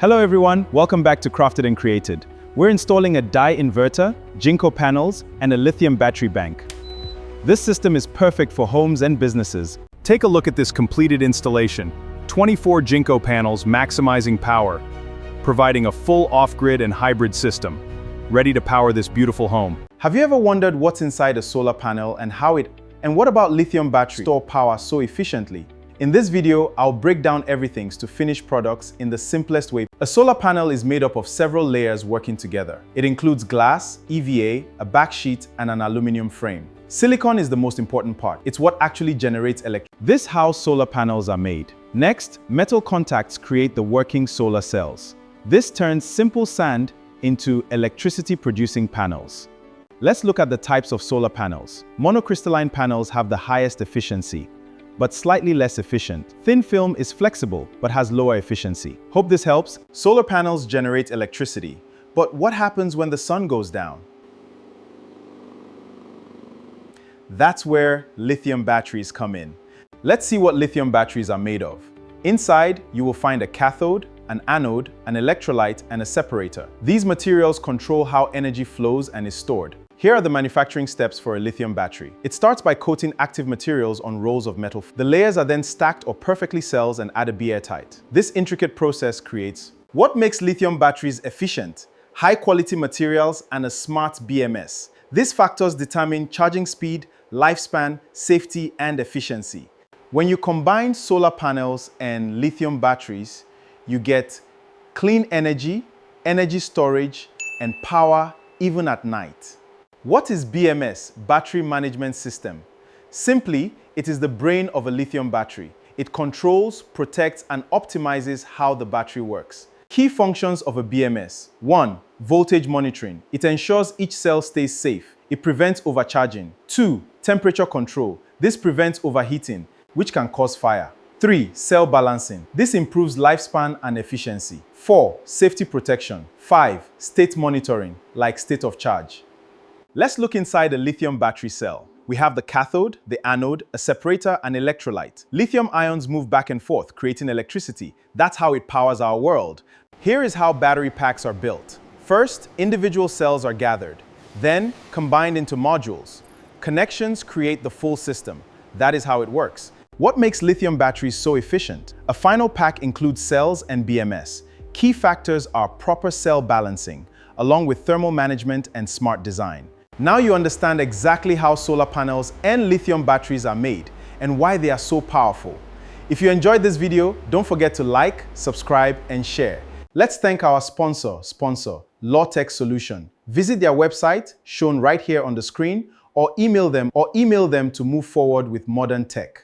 Hello everyone, welcome back to Crafted and Created. We're installing a Deye inverter, JNCO panels, and a lithium battery bank. This system is perfect for homes and businesses. Take a look at this completed installation. 24 JNCO panels maximizing power, providing a full off-grid and hybrid system, ready to power this beautiful home. Have you ever wondered what's inside a solar panel and what about lithium batteries store power so efficiently? In this video, I'll break down everything to finished products in the simplest way. A solar panel is made up of several layers working together. It includes glass, EVA, a backsheet, and an aluminum frame. Silicon is the most important part. It's what actually generates electricity. This is how solar panels are made. Next, metal contacts create the working solar cells. This turns simple sand into electricity-producing panels. Let's look at the types of solar panels. Monocrystalline panels have the highest efficiency, but slightly less efficient. Thin film is flexible, but has lower efficiency. Hope this helps. Solar panels generate electricity, but what happens when the sun goes down? That's where lithium batteries come in. Let's see what lithium batteries are made of. Inside, you will find a cathode, an anode, an electrolyte, and a separator. These materials control how energy flows and is stored. Here are the manufacturing steps for a lithium battery. It starts by coating active materials on rolls of metal. The layers are then stacked or perfectly cells and add to be airtight. This intricate process creates what makes lithium batteries efficient: high quality materials and a smart BMS. These factors determine charging speed, lifespan, safety, and efficiency. When you combine solar panels and lithium batteries, you get clean energy, energy storage, and power even at night. What is BMS, Battery Management System? Simply, it is the brain of a lithium battery. It controls, protects, and optimizes how the battery works. Key functions of a BMS. 1. Voltage monitoring. It ensures each cell stays safe. It prevents overcharging. 2. Temperature control. This prevents overheating, which can cause fire. 3. Cell balancing. This improves lifespan and efficiency. 4. Safety protection. 5. State monitoring, like state of charge. Let's look inside a lithium battery cell. We have the cathode, the anode, a separator, and electrolyte. Lithium ions move back and forth, creating electricity. That's how it powers our world. Here is how battery packs are built. First, individual cells are gathered, then combined into modules. Connections create the full system. That is how it works. What makes lithium batteries so efficient? A final pack includes cells and BMS. Key factors are proper cell balancing, along with thermal management and smart design. Now you understand exactly how solar panels and lithium batteries are made and why they are so powerful. If you enjoyed this video, don't forget to like, subscribe, and share. Let's thank our sponsor, LawTech Solution. Visit their website, shown right here on the screen, or email them to move forward with modern tech.